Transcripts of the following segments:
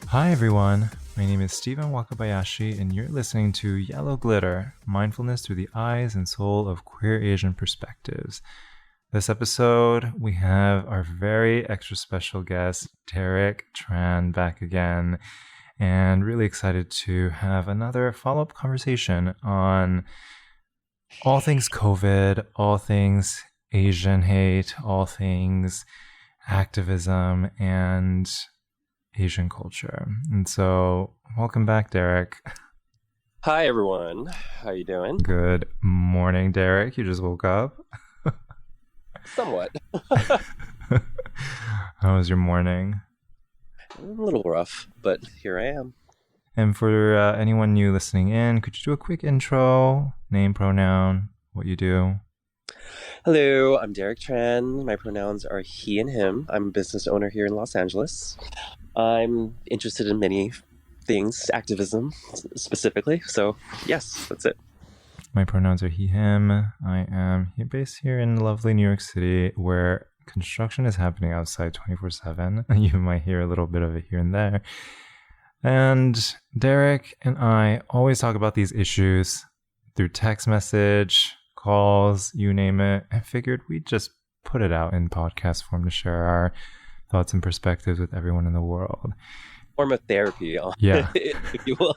Hi everyone, my name is Stephen Wakabayashi and you're listening to Yellow Glitter, Mindfulness Through the Eyes and Soul of Queer Asian Perspectives. This episode, we have our very extra special guest, Derek Tran, back again, and really excited to have another follow-up conversation on all things COVID, all things Asian hate, all things activism, and Asian culture. And so, welcome back, Derek. Hi, everyone. How you doing? Good morning, Derek. You just woke up? Somewhat. How was your morning? A little rough, but here I am. And for anyone new listening in, could you do a quick intro, name, pronoun, what you do? Hello, I'm Derek Tran. My pronouns are he and him. I'm a business owner here in Los Angeles. I'm interested in many things, activism specifically. So, yes, that's it. My pronouns are he, him. I am based here in lovely New York City, where construction is happening outside 24/7. You might hear a little bit of it here and there. And Derek and I always talk about these issues through text message, calls, you name it. I figured we'd just put it out in podcast form to share our thoughts and perspectives with everyone in the world. Form of therapy, yeah, if you will.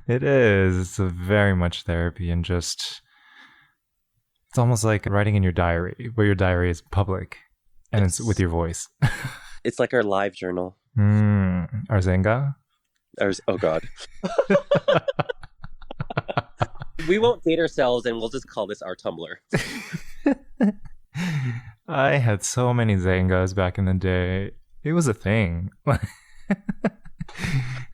It is. It's a very much therapy, and just it's almost like writing in your diary, where your diary is public and it's with your voice. It's like our Livejournal. Our Xanga? Oh, God. We won't date ourselves, and we'll just call this our Tumblr. I had so many Xangas back in the day. It was a thing.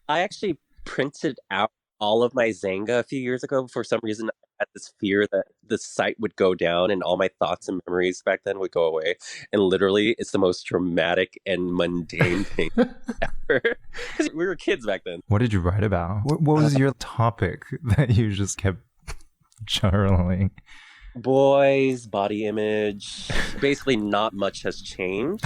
I actually printed out all of my Xanga a few years ago. For some reason, I had this fear that the site would go down and all my thoughts and memories back then would go away. And literally, it's the most dramatic and mundane thing ever. Because we were kids back then. What did you write about? What was your topic that you just kept journaling? Boys, body image. Basically, not much has changed.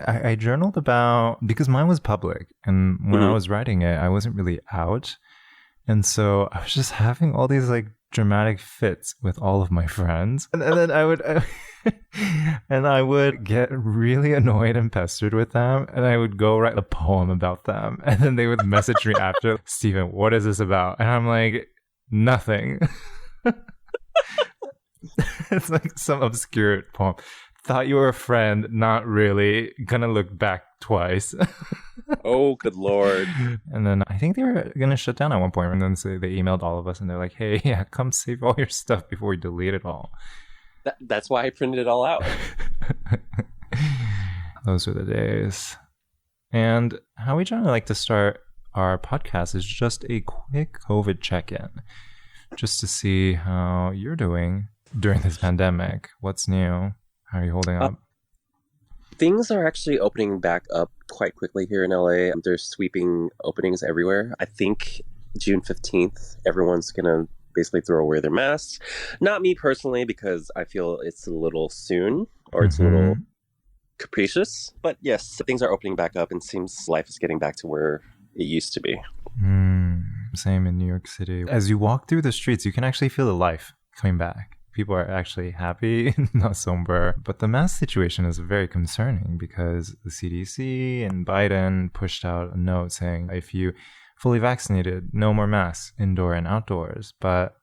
I journaled about, because mine was public, and when I was writing it, I wasn't really out. And so I was just having all these like dramatic fits with all of my friends. And then I would get really annoyed and pestered with them. And I would go write a poem about them. And then they would message me after, Stephen, what is this about? And I'm like, nothing. It's like some obscure poem. Thought you were a friend, not really. Gonna look back twice. Oh, good Lord. And then I think they were gonna shut down at one point, and then so they emailed all of us and they're like, hey, yeah, come save all your stuff before we delete it all. That's why I printed it all out. Those were the days. And how we generally like to start our podcast is just a quick COVID check-in, just to see how you're doing during this pandemic. What's new? How are you holding up? Things are actually opening back up quite quickly here in LA. There's sweeping openings everywhere. I think June 15th, everyone's going to basically throw away their masks. Not me personally, because I feel it's a little soon, or it's a little capricious. But yes, things are opening back up and seems life is getting back to where it used to be. Same in New York City. As you walk through the streets, you can actually feel the life coming back. People are actually happy, not somber. But the mask situation is very concerning because the CDC and Biden pushed out a note saying if you fully vaccinated, no more masks indoor and outdoors. But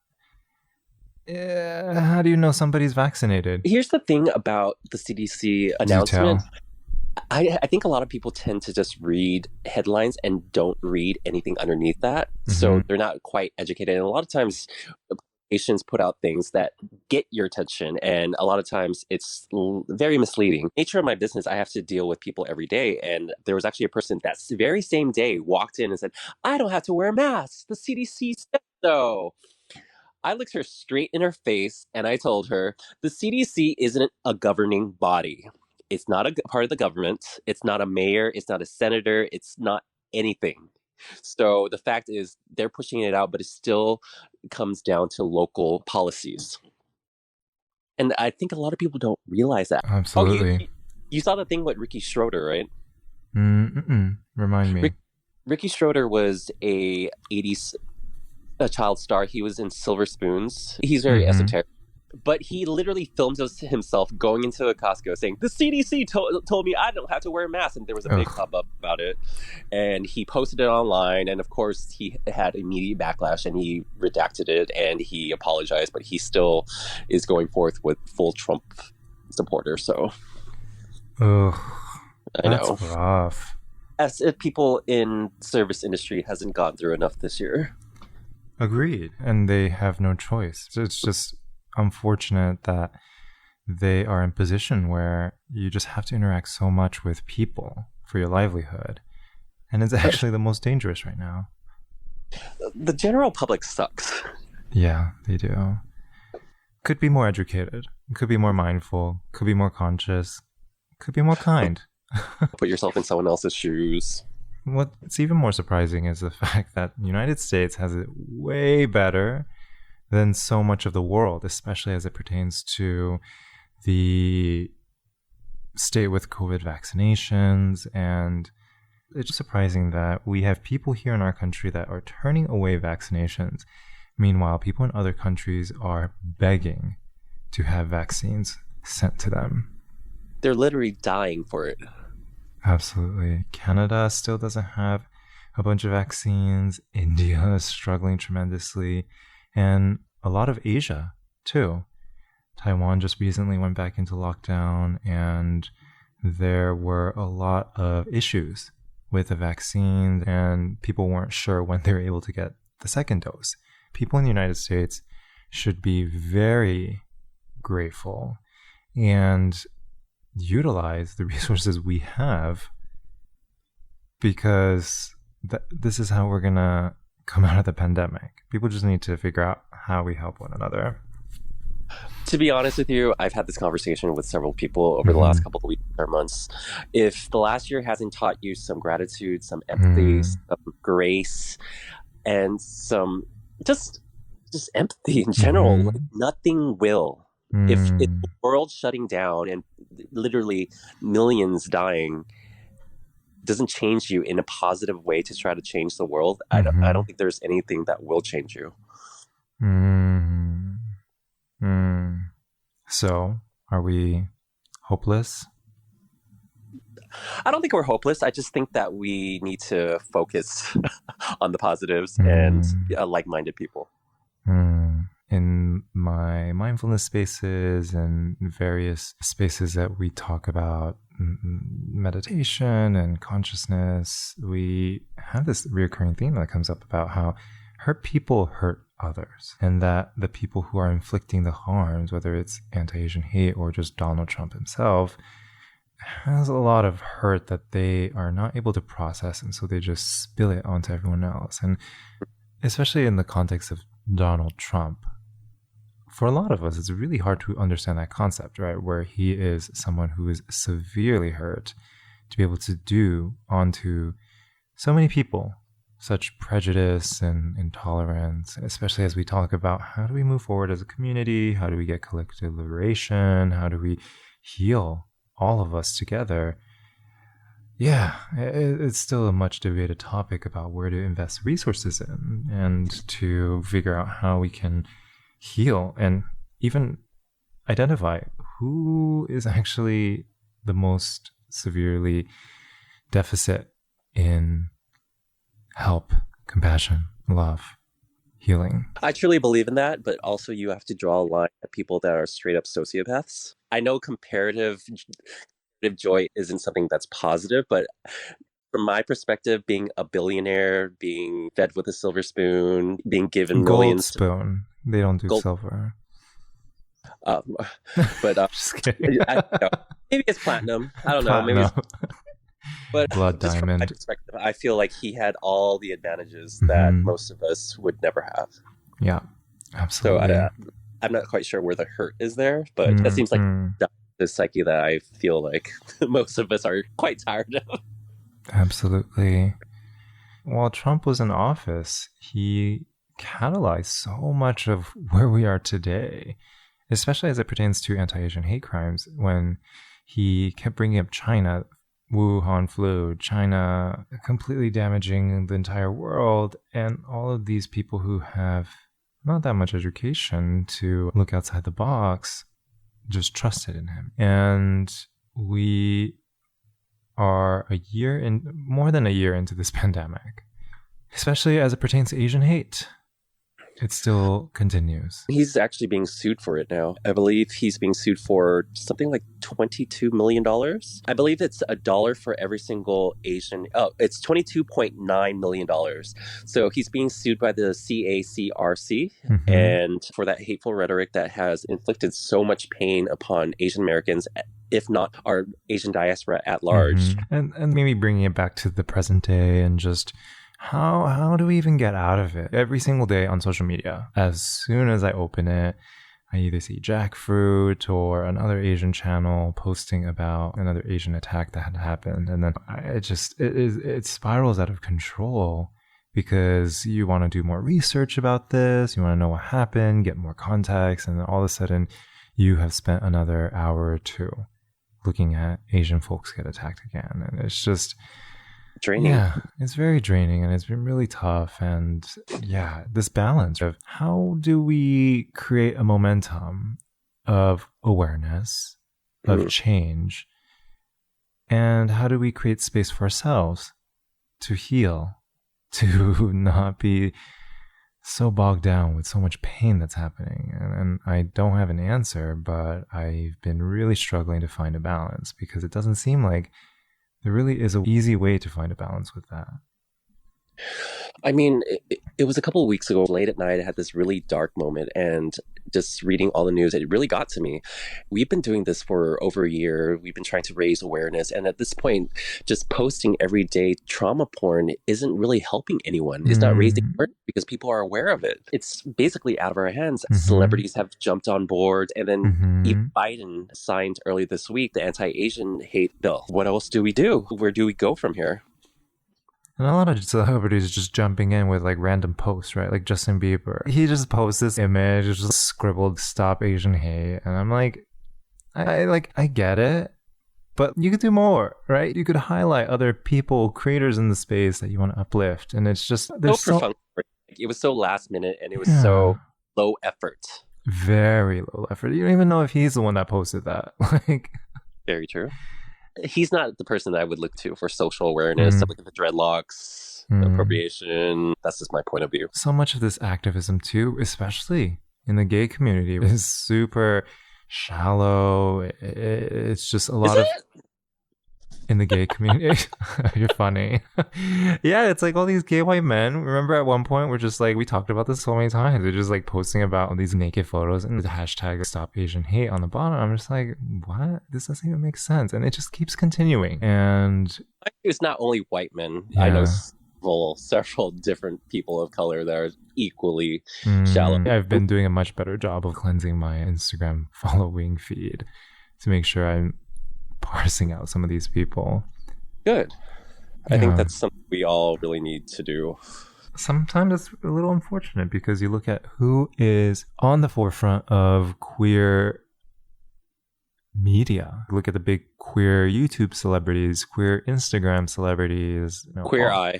how do you know somebody's vaccinated? Here's the thing about the CDC announcement. I think a lot of people tend to just read headlines and don't read anything underneath that. So they're not quite educated. And a lot of times Asians put out things that get your attention, and a lot of times it's very misleading. Nature of my business, I have to deal with people every day, and there was actually a person that very same day walked in and said, I don't have to wear masks. The CDC said so. I looked her straight in her face and I told her, the CDC isn't a governing body. It's not a part of the government. It's not a mayor. It's not a senator. It's not anything. So the fact is they're pushing it out, but it still comes down to local policies. And I think a lot of people don't realize that. Absolutely. You saw the thing with Ricky Schroeder, right? Remind me. Ricky Schroeder was a 80s child star. He was in Silver Spoons. He's very esoteric. But he literally filmed himself going into a Costco saying, the CDC told me I don't have to wear a mask. And there was a big pop-up about it. And he posted it online. And of course, he had immediate backlash and he redacted it and he apologized. But he still is going forth with full Trump supporter. So, that's rough. As if people in service industry hasn't gone through enough this year. Agreed. And they have no choice. So it's just unfortunate that they are in a position where you just have to interact so much with people for your livelihood. And it's actually the most dangerous right now. The general public sucks. Yeah, they do. Could be more educated, could be more mindful, could be more conscious, could be more kind. Put yourself in someone else's shoes. What's even more surprising is the fact that the United States has it way better than so much of the world, especially as it pertains to the state with COVID vaccinations. And it's just surprising that we have people here in our country that are turning away vaccinations. Meanwhile, people in other countries are begging to have vaccines sent to them. They're literally dying for it. Absolutely. Canada still doesn't have a bunch of vaccines. India is struggling tremendously. And a lot of Asia, too. Taiwan just recently went back into lockdown, and there were a lot of issues with the vaccine, and people weren't sure when they were able to get the second dose. People in the United States should be very grateful and utilize the resources we have, because this is how we're going to come out of the pandemic. People just need to figure out how we help one another. To be honest with you, I've had this conversation with several people over the last couple of weeks or months. If the last year hasn't taught you some gratitude, some empathy, some grace, and some just empathy in general, like, nothing will. If the world shutting down and literally millions dying doesn't change you in a positive way to try to change the world, I don't think there's anything that will change you. So, are we hopeless? I don't think we're hopeless. I just think that we need to focus on the positives and like-minded people. In my mindfulness spaces and various spaces that we talk about meditation and consciousness, we have this recurring theme that comes up about how hurt people hurt others, and that the people who are inflicting the harms, whether it's anti-Asian hate or just Donald Trump himself, has a lot of hurt that they are not able to process, and so they just spill it onto everyone else. And especially in the context of Donald Trump, for a lot of us, it's really hard to understand that concept, right? Where he is someone who is severely hurt, to be able to do onto so many people such prejudice and intolerance, especially as we talk about how do we move forward as a community, how do we get collective liberation, how do we heal all of us together. Yeah, it's still a much debated topic about where to invest resources in and to figure out how we can heal and even identify who is actually the most severely deficit in help, compassion, love, healing. I truly believe in that, but also you have to draw a line at people that are straight up sociopaths. I know comparative joy isn't something that's positive, but from my perspective, being a billionaire, being fed with a silver spoon, being given millions. Gold spoon. They don't do silver. But just kidding. Maybe it's platinum. I don't know. Maybe it's, but blood diamond. From my perspective, I feel like he had all the advantages that most of us would never have. Yeah, absolutely. So I'm not quite sure where the hurt is there, but it seems like the psyche that I feel like most of us are quite tired of. Absolutely. While Trump was in office, he catalyzed so much of where we are today, especially as it pertains to anti-Asian hate crimes, when he kept bringing up China Wuhan flu, China completely damaging the entire world, and all of these people who have not that much education to look outside the box just trusted in him. And we are more than a year into this pandemic, especially as it pertains to Asian hate. It still continues. He's actually being sued for it now. I believe he's being sued for something like $22 million. I believe it's $1 for every single Asian. Oh, it's $22.9 million. So he's being sued by the CACRC and for that hateful rhetoric that has inflicted so much pain upon Asian Americans, if not our Asian diaspora at large. And maybe bringing it back to the present day and just how do we even get out of it? Every single day on social media, as soon as I open it, I either see Jackfruit or another Asian channel posting about another Asian attack that had happened. And then it spirals out of control because you want to do more research about this. You want to know what happened, get more context. And then all of a sudden you have spent another hour or two looking at Asian folks get attacked again. And it's just draining. Yeah, it's very draining and it's been really tough. And yeah, this balance of how do we create a momentum of awareness, of change, and how do we create space for ourselves to heal, to not be so bogged down with so much pain that's happening. And I don't have an answer, but I've been really struggling to find a balance because it doesn't seem like there really is an easy way to find a balance with that. I mean, it was a couple of weeks ago, late at night, I had this really dark moment, and just reading all the news, it really got to me. We've been doing this for over a year. We've been trying to raise awareness. And at this point, just posting everyday trauma porn isn't really helping anyone. It's not raising awareness because people are aware of it. It's basically out of our hands. Celebrities have jumped on board. And then even Biden signed early this week the anti-Asian hate bill. What else do we do? Where do we go from here? And a lot of celebrities just jumping in with like random posts, right? Like Justin Bieber. He just posts this image, just scribbled "Stop Asian Hate." And I'm like, I get it, but you could do more, right? You could highlight other people, creators in the space that you want to uplift. And it's just, it was so last minute and it was so low effort. Very low effort. You don't even know if he's the one that posted that. Very true. He's not the person that I would look to for social awareness. I look at the dreadlocks, the appropriation. That's just my point of view. So much of this activism too, especially in the gay community, is super shallow. It's just a lot of... In the gay community. You're funny. Yeah, it's like all these gay white men. Remember at one point we're just like, we talked about this so many times. They're just like posting about all these naked photos and the hashtag Stop Asian Hate on the bottom. I'm just like, what? This doesn't even make sense. And it just keeps continuing. And it's not only white men. I know several different people of color that are equally shallow. I've been doing a much better job of cleansing my Instagram following feed to make sure I'm parsing out some of these people. Good. I think that's something we all really need to do. Sometimes it's a little unfortunate because you look at who is on the forefront of queer media. Look at the big queer YouTube celebrities, queer Instagram celebrities. Queer Eye.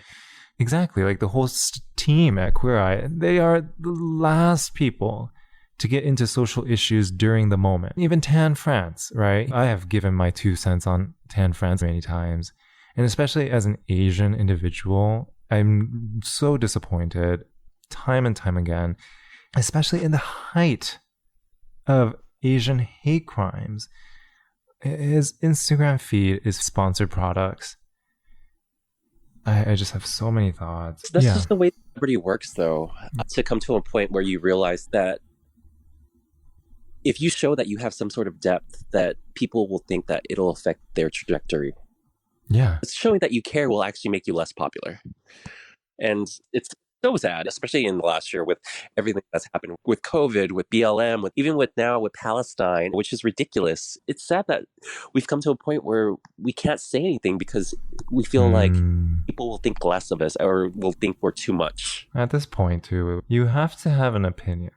Exactly. Like the whole team at Queer Eye. They are the last people to get into social issues during the moment. Even Tan France, right? I have given my 2 cents on Tan France many times. And especially as an Asian individual, I'm so disappointed time and time again, especially in the height of Asian hate crimes. His Instagram feed is sponsored products. I just have so many thoughts. That's just the way celebrity works, though. To come to a point where you realize that if you show that you have some sort of depth, that people will think that it'll affect their trajectory. Yeah. It's showing that you care will actually make you less popular. And it's so sad, especially in the last year with everything that's happened with COVID, with BLM, even with Palestine, which is ridiculous. It's sad that we've come to a point where we can't say anything because we feel like people will think less of us or will think we're too much. At this point, too, you have to have an opinion.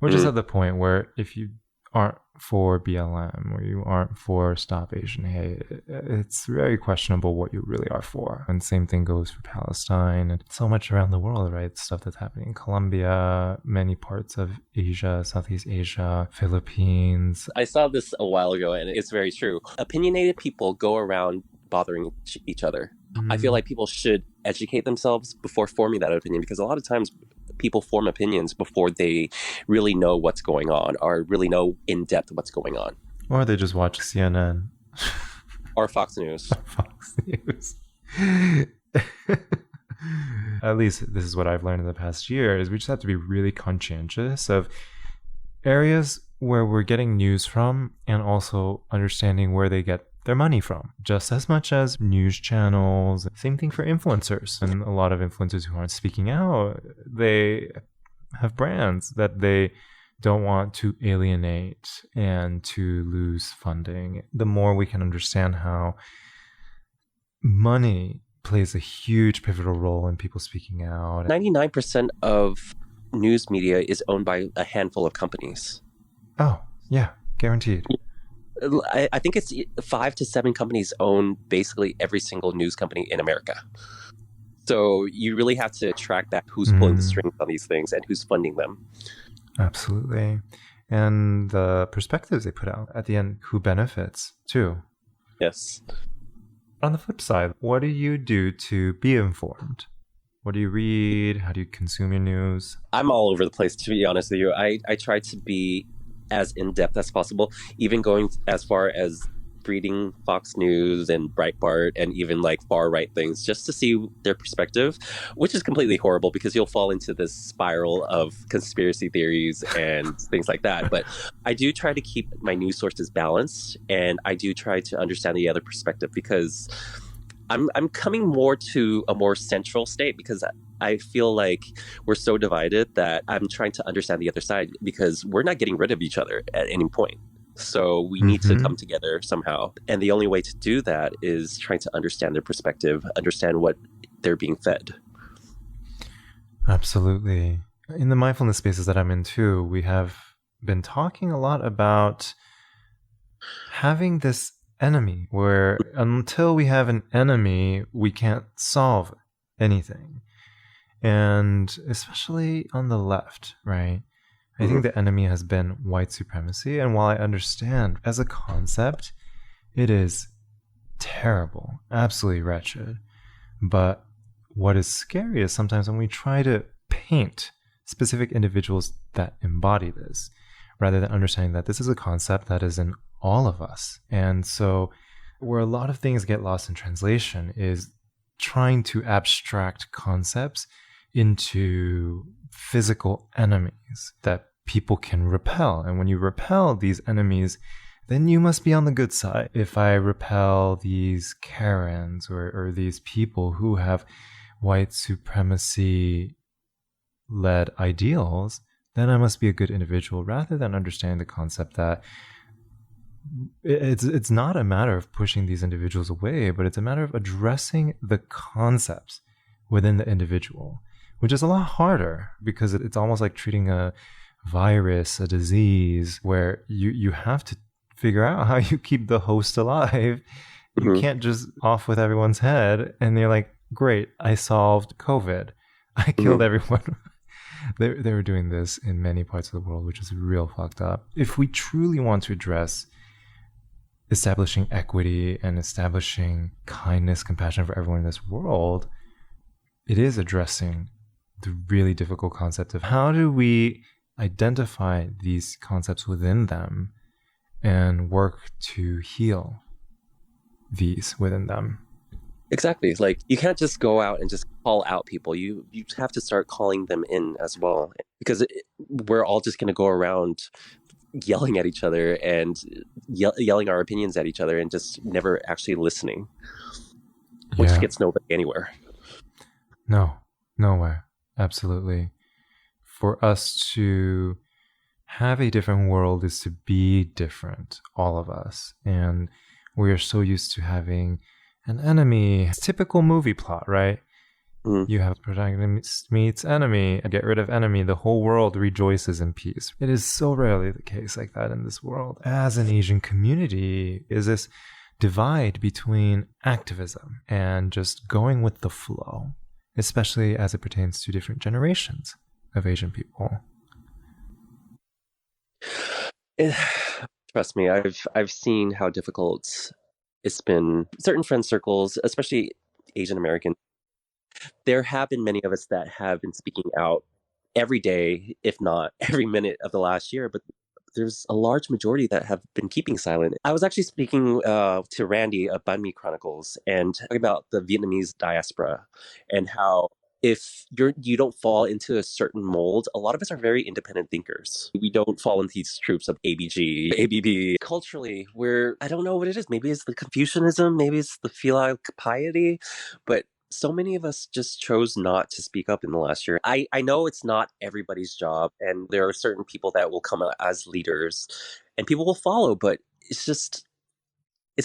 We're just at the point where if you aren't for BLM or you aren't for Stop Asian Hate, it's very questionable what you really are for. And same thing goes for Palestine and so much around the world, right? Stuff that's happening in Colombia, many parts of Asia, Southeast Asia, Philippines. I saw this a while ago, and it's very true. Opinionated people go around bothering each other. I feel like people should educate themselves before forming that opinion, because a lot of times people form opinions before they really know what's going on or really know in depth what's going on. Or they just watch CNN. Or Fox News. Fox News. At least this is what I've learned in the past year, is we just have to be really conscientious of areas where we're getting news from and also understanding where they get their money from, just as much as news channels. Same thing for influencers. And a lot of influencers who aren't speaking out, they have brands that they don't want to alienate and to lose funding. The more we can understand how money plays a huge pivotal role in people speaking out. 99% of news media is owned by a handful of companies. Oh, yeah, guaranteed. I think it's 5 to 7 companies own basically every single news company in America. So you really have to track that, who's pulling the strings on these things and who's funding them. Absolutely. And the perspectives they put out at the end, who benefits too. Yes. On the flip side, what do you do to be informed? What do you read? How do you consume your news? I'm all over the place, to be honest with you. I try to be as in-depth as possible, even going as far as reading Fox News and Breitbart and even like far-right things just to see their perspective, which is completely horrible because you'll fall into this spiral of conspiracy theories and things like that. But I do try to keep my news sources balanced, and I do try to understand the other perspective, because I'm coming more to a more central state, because I feel like we're so divided that I'm trying to understand the other side, because we're not getting rid of each other at any point. So we need to come together somehow. And the only way to do that is trying to understand their perspective, understand what they're being fed. Absolutely. In the mindfulness spaces that I'm in too, we have been talking a lot about having this enemy where until we have an enemy, we can't solve anything. And especially on the left, right? I think the enemy has been white supremacy. And while I understand as a concept, it is terrible, absolutely wretched. But what is scary is sometimes when we try to paint specific individuals that embody this, rather than understanding that this is a concept that is in all of us. And so where a lot of things get lost in translation is trying to abstract concepts into physical enemies that people can repel. And when you repel these enemies, then you must be on the good side. If I repel these Karens or these people who have white supremacy led ideals, then I must be a good individual, rather than understanding the concept that it's not a matter of pushing these individuals away, but it's a matter of addressing the concepts within the individual, which is a lot harder because it's almost like treating a virus, a disease, where you have to figure out how you keep the host alive. You can't just off with everyone's head and you're like, great, I solved COVID. I killed everyone. They were doing this in many parts of the world, which is real fucked up. If we truly want to address establishing equity and establishing kindness, compassion for everyone in this world, it is addressing the really difficult concept of how do we identify these concepts within them and work to heal these within them. Exactly. Like, you can't just go out and just call out people. You have to start calling them in as well, because we're all just going to go around yelling at each other and yelling our opinions at each other and just never actually listening, which gets nobody anywhere. No, nowhere. Absolutely. For us to have a different world is to be different, all of us. And we are so used to having an enemy. It's typical movie plot, right? You have protagonist meets enemy, get rid of enemy, the whole world rejoices in peace. It is so rarely the case like that in this world. As an Asian community, is this divide between activism and just going with the flow, especially as it pertains to different generations of Asian people. Trust me, I've seen how difficult it's been. Certain friend circles, especially Asian American, there have been many of us that have been speaking out every day, if not every minute of the last year, but there's a large majority that have been keeping silent. I was actually speaking to Randy of Banh Mi Chronicles and talking about the Vietnamese diaspora and how if you don't fall into a certain mold, a lot of us are very independent thinkers. We don't fall into these troops of ABG, ABB. Culturally, I don't know what it is. Maybe it's the Confucianism, maybe it's the filial piety, but so many of us just chose not to speak up in the last year. I know it's not everybody's job, and there are certain people that will come out as leaders, and people will follow, but it's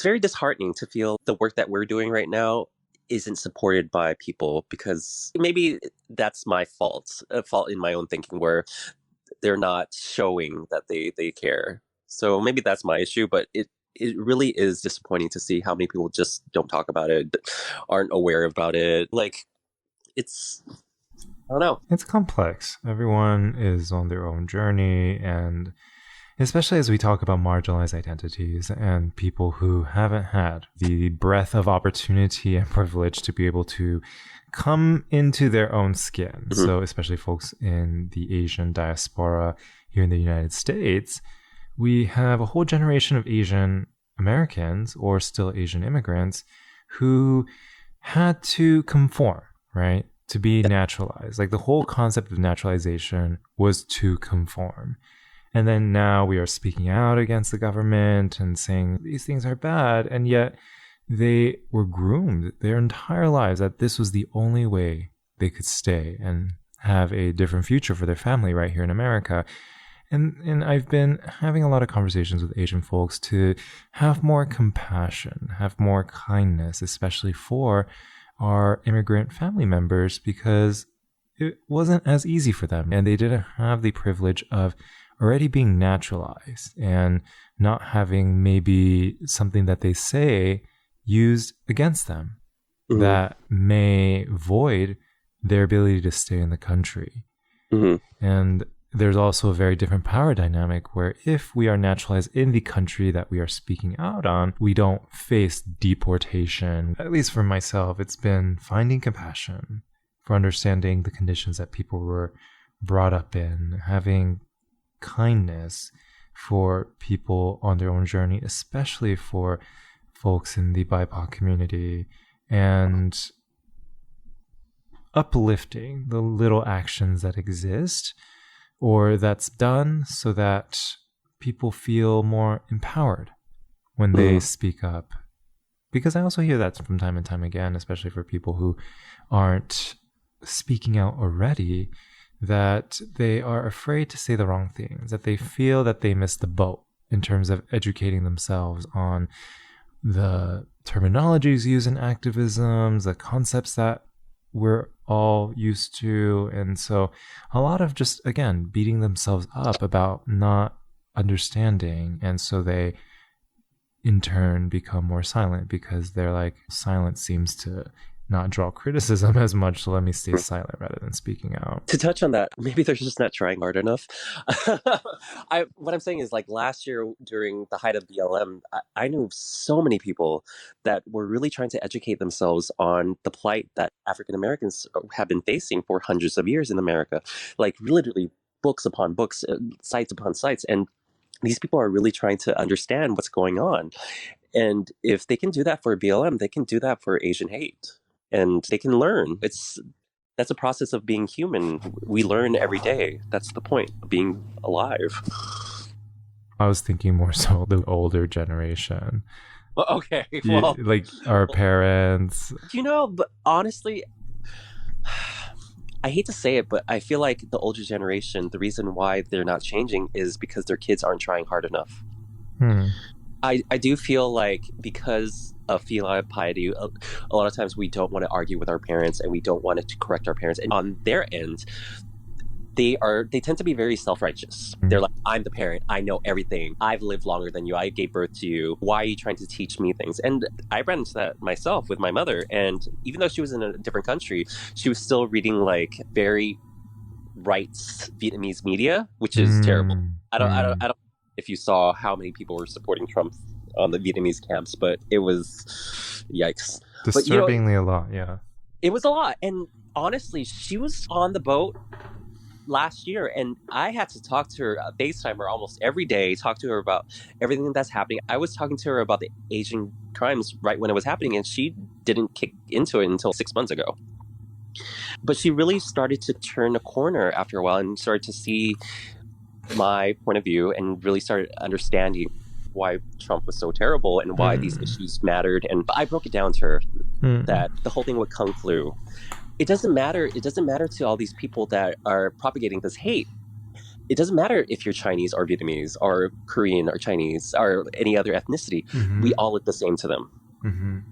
very disheartening to feel the work that we're doing right now isn't supported by people, because maybe that's my fault, a fault in my own thinking, where they're not showing that they care. So maybe that's my issue, but it really is disappointing to see how many people just don't talk about it, aren't aware about it. Like, I don't know. It's complex. Everyone is on their own journey, and especially as we talk about marginalized identities and people who haven't had the breadth of opportunity and privilege to be able to come into their own skin. Mm-hmm. So especially folks in the Asian diaspora here in the United States, we have a whole generation of Asian Americans or still Asian immigrants who had to conform, right? To be naturalized. Like the whole concept of naturalization was to conform. And then now we are speaking out against the government and saying these things are bad. And yet they were groomed their entire lives that this was the only way they could stay and have a different future for their family right here in America. And I've been having a lot of conversations with Asian folks to have more compassion, have more kindness, especially for our immigrant family members, because it wasn't as easy for them. And they didn't have the privilege of already being naturalized and not having maybe something that they say used against them that may void their ability to stay in the country. And there's also a very different power dynamic where if we are naturalized in the country that we are speaking out on, we don't face deportation. At least for myself, it's been finding compassion for understanding the conditions that people were brought up in, having kindness for people on their own journey, especially for folks in the BIPOC community, and uplifting the little actions that exist or that's done so that people feel more empowered when they speak up. Because I also hear that from time and time again, especially for people who aren't speaking out already, that they are afraid to say the wrong things, that they feel that they missed the boat in terms of educating themselves on the terminologies used in activism, the concepts that we're all used to. And so a lot of just, again, beating themselves up about not understanding. And so they, in turn, become more silent because they're like, silence seems to not draw criticism as much, so let me stay silent rather than speaking out. To touch on that, maybe they're just not trying hard enough. What I'm saying is, like, last year during the height of BLM, I knew so many people that were really trying to educate themselves on the plight that African Americans have been facing for hundreds of years in America. Like, literally books upon books, sites upon sites. And these people are really trying to understand what's going on. And if they can do that for BLM, they can do that for Asian hate. And they can learn. That's a process of being human. We learn every day. That's the point of being alive. I was thinking more so the older generation. Well, okay. Well, like our parents. But honestly, I hate to say it, but I feel like the older generation, the reason why they're not changing is because their kids aren't trying hard enough. I do feel like because of filial piety, a lot of times we don't want to argue with our parents and we don't want to correct our parents. And on their end, they tend to be very self-righteous. They're like, I'm the parent. I know everything. I've lived longer than you. I gave birth to you. Why are you trying to teach me things? And I ran into that myself with my mother. And even though she was in a different country, she was still reading like very rights Vietnamese media, which is terrible. I don't if you saw how many people were supporting Trump on the Vietnamese camps, but it was yikes. Disturbingly a lot, yeah. It was a lot. And honestly, she was on the boat last year, and I had to talk to her, FaceTime her almost every day, talk to her about everything that's happening. I was talking to her about the Asian crimes right when it was happening, and she didn't kick into it until 6 months ago. But she really started to turn a corner after a while and started to see my point of view and really started understanding why Trump was so terrible and why these issues mattered. And I broke it down to her that the whole thing with Kung Flu, it doesn't matter. It doesn't matter to all these people that are propagating this hate. It doesn't matter if you're Chinese or Vietnamese or Korean or Chinese or any other ethnicity. We all look the same to them.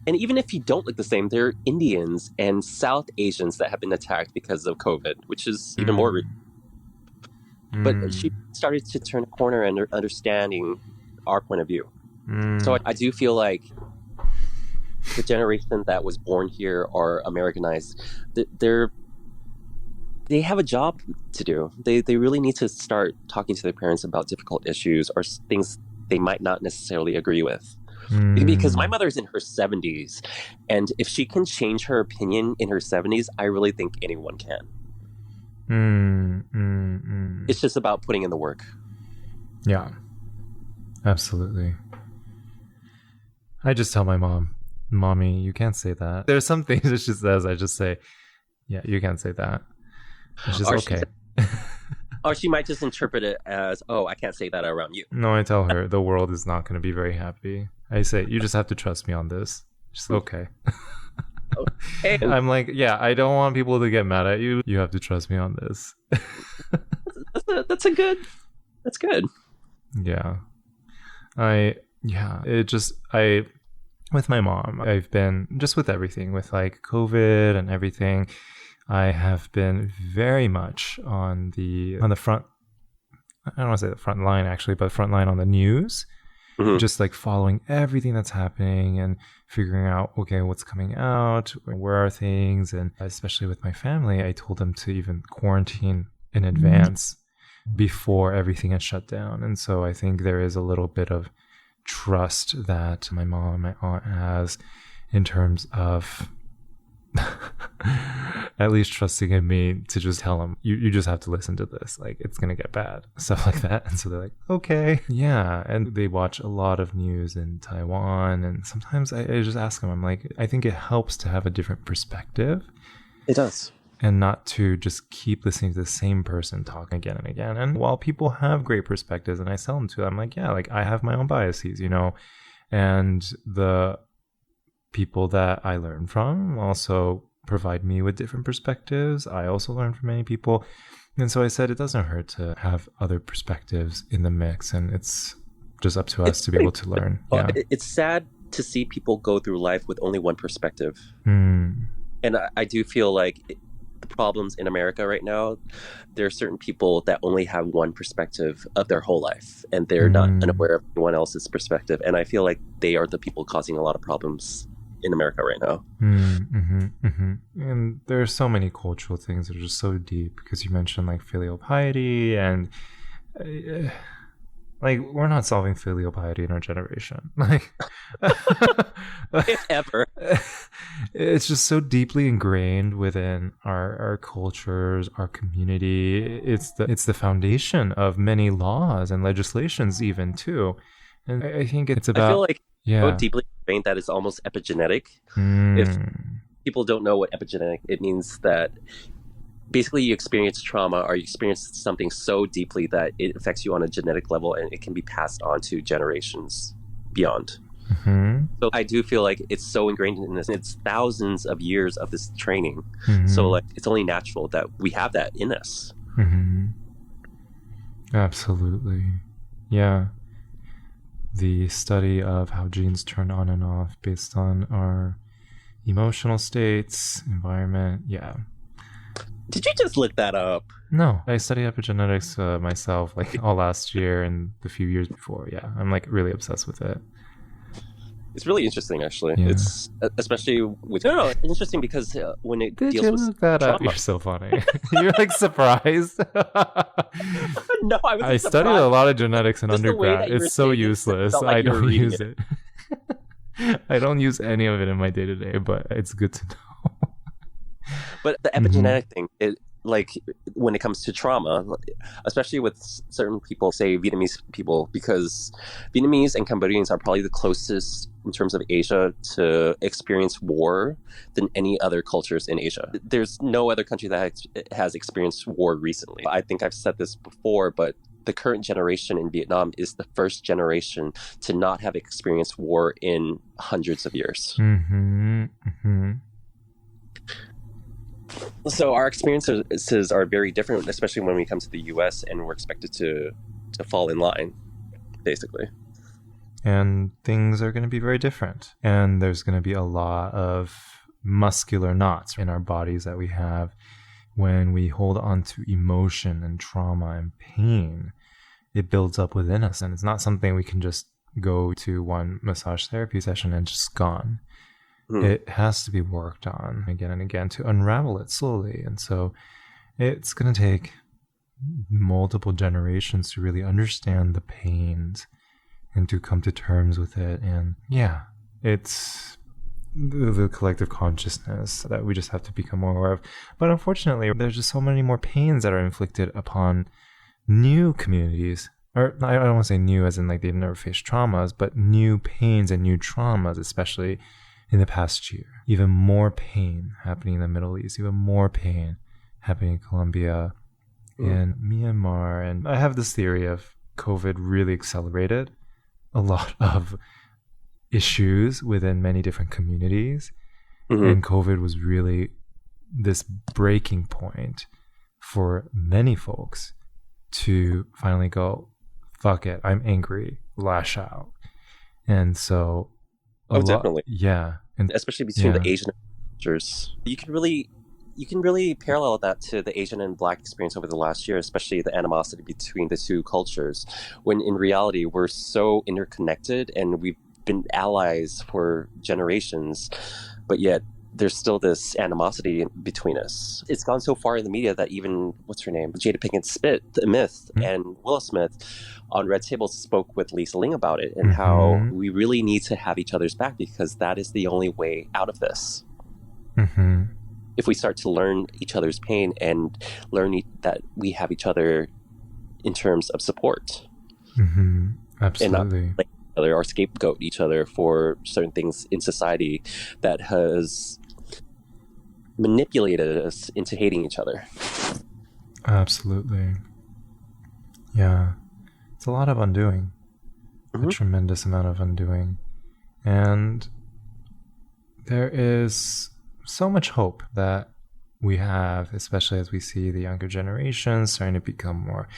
And even if you don't look the same, there are Indians and South Asians that have been attacked because of COVID, which is even more rude. But she started to turn a corner and understanding our point of view. So I do feel like the generation that was born here or Americanized, they have a job to do. They really need to start talking to their parents about difficult issues or things they might not necessarily agree with. Because my mother's in her 70s, and if she can change her opinion in her 70s, I really think anyone can. It's just about putting in the work. Yeah, absolutely. I just tell my mom, Mommy, you can't say that. There's some things that she says, I just say, yeah, you can't say that. It's just okay. Or she might just interpret it as, oh, I can't say that around you. No, I tell her the world is not going to be very happy. I say, you just have to trust me on this. She's okay. Okay. I'm like, yeah, I don't want people to get mad at you. You have to trust me on this. That's good. Yeah. With my mom, I've been just with everything, with like COVID and everything. I have been very much on the front. I don't want to say the front line actually, but front line on the news. Just like following everything that's happening and figuring out, okay, what's coming out, where are things, and especially with my family, I told them to even quarantine in advance before everything had shut down. And so I think there is a little bit of trust that my mom and my aunt has in terms of at least trusting in me to just tell them, you just have to listen to this, like it's gonna get bad, stuff like that. And so they're like, okay, yeah. And they watch a lot of news in Taiwan, and sometimes I just ask them, I'm like, I think it helps to have a different perspective. It does. And not to just keep listening to the same person talk again and again. And while people have great perspectives and I tell them to, I'm like, yeah, like I have my own biases, and the people that I learn from also provide me with different perspectives. I also learn from many people. And so I said, it doesn't hurt to have other perspectives in the mix. And it's just up to us to be able to learn. Yeah. It's sad to see people go through life with only one perspective. And I do feel like the problems in America right now, there are certain people that only have one perspective of their whole life, and they're not unaware of anyone else's perspective. And I feel like they are the people causing a lot of problems in America right now. And there are so many cultural things that are just so deep, because you mentioned like filial piety, and like we're not solving filial piety in our generation, like if ever. It's just so deeply ingrained within our cultures, our community. It's the foundation of many laws and legislations even too. And I think it's about, I feel like so deeply ingrained that it's almost epigenetic. If people don't know what epigenetic, it means that basically you experience trauma or you experience something so deeply that it affects you on a genetic level, and it can be passed on to generations beyond. So I do feel like it's so ingrained in this. It's thousands of years of this training. So like it's only natural that we have that in us. Absolutely. Yeah. the study of how genes turn on and off based on our emotional states, environment. Yeah. Did you just look that up? No, I studied epigenetics myself like all last year and the few years before. Yeah, I'm like really obsessed with it. It's really interesting, actually. Yeah. It's especially with interesting because when it Did deals you with look that up? trauma. You're so funny. You're like surprised. No, I studied a lot of genetics in undergrad. It's so useless. Like I don't use it. I don't use any of it in my day to day, but it's good to know. But the epigenetic thing, like when it comes to trauma, especially with certain people, say Vietnamese people, because Vietnamese and Cambodians are probably the closest in terms of Asia to experience war than any other cultures in Asia. There's no other country that has experienced war recently. I think I've said this before, but the current generation in Vietnam is the first generation to not have experienced war in hundreds of years. So our experiences are very different, especially when we come to the US and we're expected to fall in line, basically. And things are going to be very different. And there's going to be a lot of muscular knots in our bodies that we have when we hold on to emotion and trauma and pain. It builds up within us, and it's not something we can just go to one massage therapy session and just gone. It has to be worked on again and again to unravel it slowly. And so it's going to take multiple generations to really understand the pains and to come to terms with it. And yeah, it's the collective consciousness that we just have to become more aware of. But unfortunately, there's just so many more pains that are inflicted upon new communities. Or I don't want to say new as in like they've never faced traumas, but new pains and new traumas, especially in the past year. Even more pain happening in the Middle East, even more pain happening in Colombia, in Myanmar. And I have this theory of COVID really accelerated a lot of issues within many different communities. And COVID was really this breaking point for many folks to finally go, fuck it, I'm angry, lash out. And so definitely. Yeah. And especially between the Asian cultures. You can really parallel that to the Asian and Black experience over the last year, especially the animosity between the two cultures, when in reality we're so interconnected and we've been allies for generations, but yet there's still this animosity between us. It's gone so far in the media that even, what's her name? Jada Pinkett Smith and Will Smith on Red Table spoke with Lisa Ling about it and how we really need to have each other's back because that is the only way out of this. If we start to learn each other's pain and learn that we have each other in terms of support. Absolutely. And not like each other or scapegoat each other for certain things in society that has manipulated us into hating each other. Absolutely. Yeah. It's a lot of undoing. A tremendous amount of undoing. And there is so much hope that we have, especially as we see the younger generation starting to become more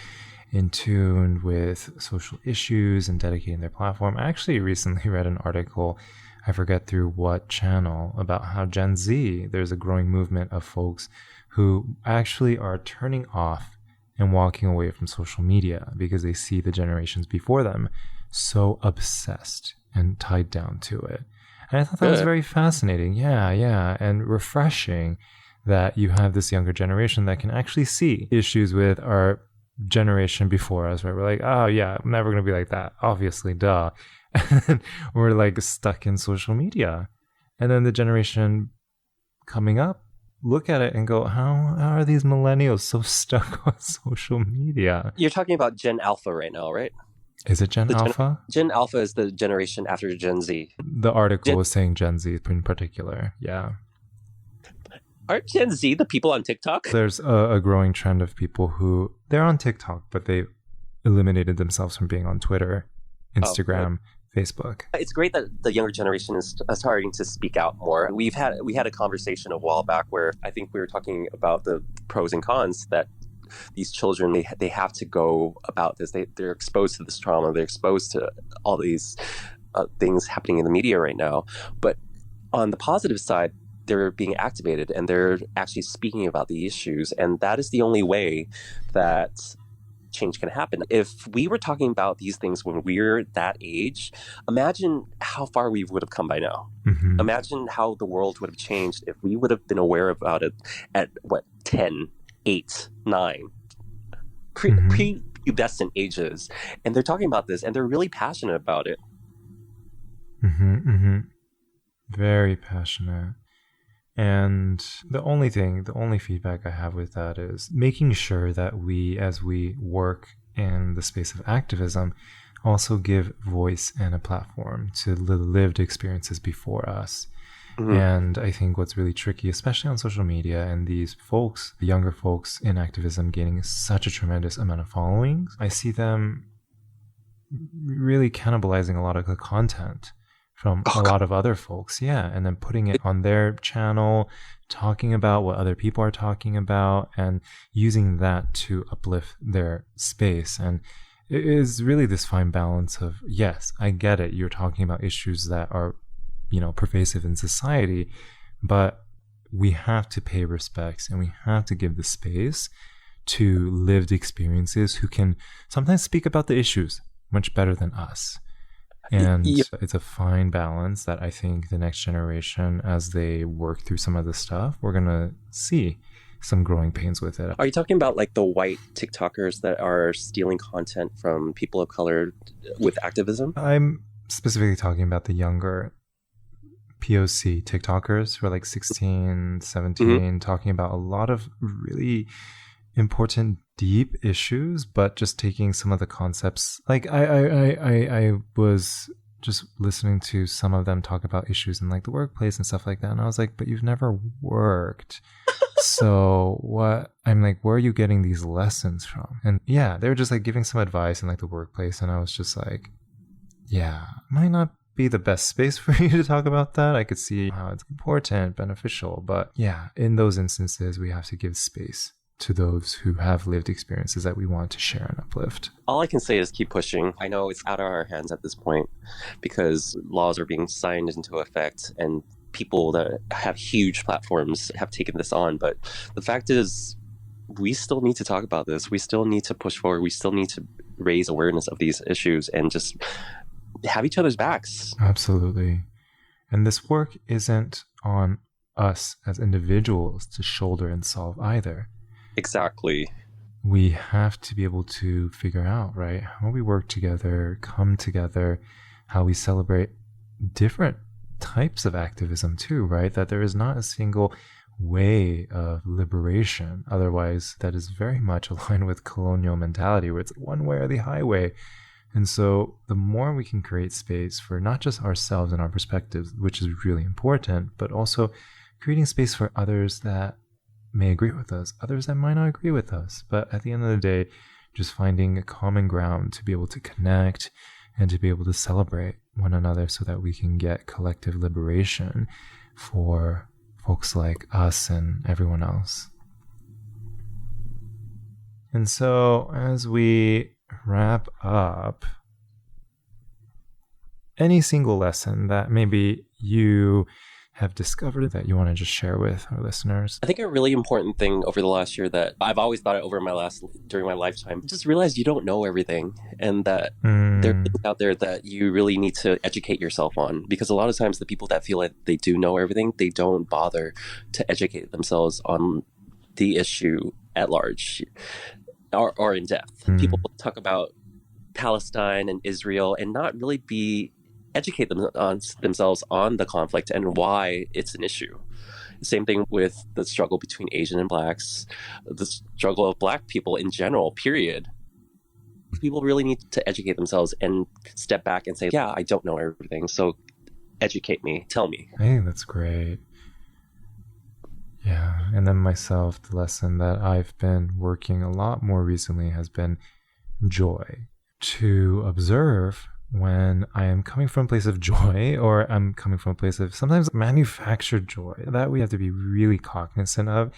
in tune with social issues and dedicating their platform. I actually recently read an article, I forget through what channel, about how Gen Z, there's a growing movement of folks who actually are turning off and walking away from social media because they see the generations before them so obsessed and tied down to it. And I thought that was very fascinating. Yeah. And refreshing that you have this younger generation that can actually see issues with our generation before us, right? We're like, oh yeah, I'm never going to be like that. Obviously, duh. And we're like stuck in social media. And then the generation coming up look at it and go, how are these millennials so stuck on social media? You're talking about Gen Alpha right now, right? Is it Gen Alpha? Gen Alpha is the generation after Gen Z. The article was saying Gen Z in particular. Yeah. Aren't Gen Z the people on TikTok? There's a growing trend of people who, they're on TikTok, but they eliminated themselves from being on Twitter, Instagram, Facebook. It's great that the younger generation is starting to speak out more. We had a conversation a while back where I think we were talking about the pros and cons that these children, they have to go about this. They're exposed to this trauma. They're exposed to all these things happening in the media right now. But on the positive side, they're being activated and they're actually speaking about the issues. And that is the only way that change can happen. If we were talking about these things when we're that age, imagine how far we would have come by now. Mm-hmm. Imagine how the world would have changed if we would have been aware about it at 10, 8, 9, pre-pubescent ages. And they're talking about this and they're really passionate about it. Mm-hmm, mm-hmm. Very passionate. And the only feedback I have with that is making sure that we, as we work in the space of activism, also give voice and a platform to the lived experiences before us. Mm-hmm. And I think what's really tricky, especially on social media, and these folks, the younger folks in activism gaining such a tremendous amount of followings, I see them really cannibalizing a lot of the content from a lot of other folks, and then putting it on their channel, talking about what other people are talking about, and using that to uplift their space. And it is really this fine balance of, yes, I get it, you're talking about issues that are, pervasive in society, but we have to pay respects and we have to give the space to lived experiences who can sometimes speak about the issues much better than us. And it's a fine balance that I think the next generation, as they work through some of the stuff, we're going to see some growing pains with it. Are you talking about like the white TikTokers that are stealing content from people of color with activism? I'm specifically talking about the younger POC TikTokers who are like 16, 17, talking about a lot of really important, deep issues, but just taking some of the concepts. Like I was just listening to some of them talk about issues in like the workplace and stuff like that, and I was like, but you've never worked. So what? I'm like, where are you getting these lessons from? And they were just like giving some advice in like the workplace, and I was just like, might not be the best space for you to talk about that. I could see how it's important, beneficial, but in those instances, we have to give space to those who have lived experiences that we want to share and uplift. All I can say is keep pushing. I know it's out of our hands at this point because laws are being signed into effect and people that have huge platforms have taken this on. But the fact is, we still need to talk about this. We still need to push forward. We still need to raise awareness of these issues and just have each other's backs. Absolutely. And this work isn't on us as individuals to shoulder and solve either. Exactly. We have to be able to figure out, right, how we work together, come together, how we celebrate different types of activism too, right? That there is not a single way of liberation. Otherwise, that is very much aligned with colonial mentality where it's one way or the highway. And so the more we can create space for not just ourselves and our perspectives, which is really important, but also creating space for others that may agree with us, others that might not agree with us. But at the end of the day, just finding a common ground to be able to connect and to be able to celebrate one another so that we can get collective liberation for folks like us and everyone else. And so as we wrap up, any single lesson that maybe you have discovered that you want to just share with our listeners? I think a really important thing over the last year that I've always thought it over during my lifetime, just realize you don't know everything and that there are things out there that you really need to educate yourself on. Because a lot of times the people that feel like they do know everything, they don't bother to educate themselves on the issue at large or in depth. People talk about Palestine and Israel and not really educate themselves on the conflict and why it's an issue. Same thing with the struggle between Asian and Blacks, the struggle of Black people in general, period. People really need to educate themselves and step back and say, I don't know everything, so educate me, tell me. I think that's great. Yeah, and then myself, the lesson that I've been working a lot more recently has been joy. To observe when I am coming from a place of joy or I'm coming from a place of sometimes manufactured joy, that we have to be really cognizant of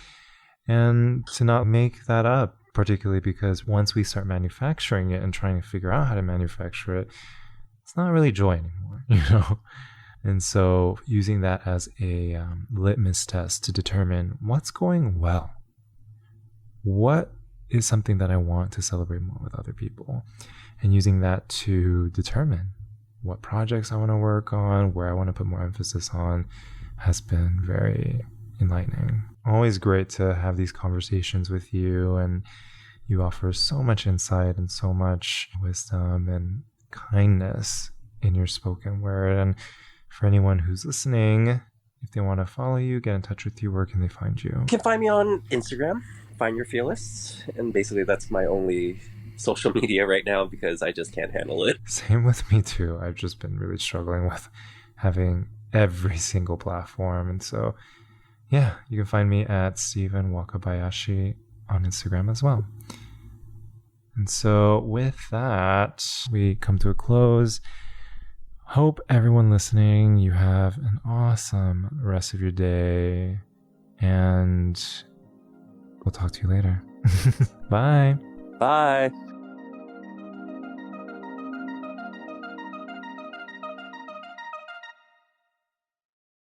and to not make that up particularly because once we start manufacturing it and trying to figure out how to manufacture it, it's not really joy anymore, you know? And so using that as a litmus test to determine what's going well. What is something that I want to celebrate more with other people? And using that to determine what projects I want to work on, where I want to put more emphasis on, has been very enlightening. Always great to have these conversations with you, and you offer so much insight and so much wisdom and kindness in your spoken word. And for anyone who's listening, if they want to follow you, get in touch with you, where can they find you? You can find me on Instagram, Find Your Fearless, and basically that's my only social media right now because I just can't handle it. Same with me too. I've just been really struggling with having every single platform, and so yeah, you can find me at Stephen Wakabayashi on Instagram as well. And so with that, we come to a close. Hope everyone listening, you have an awesome rest of your day, and we'll talk to you later. Bye. Bye.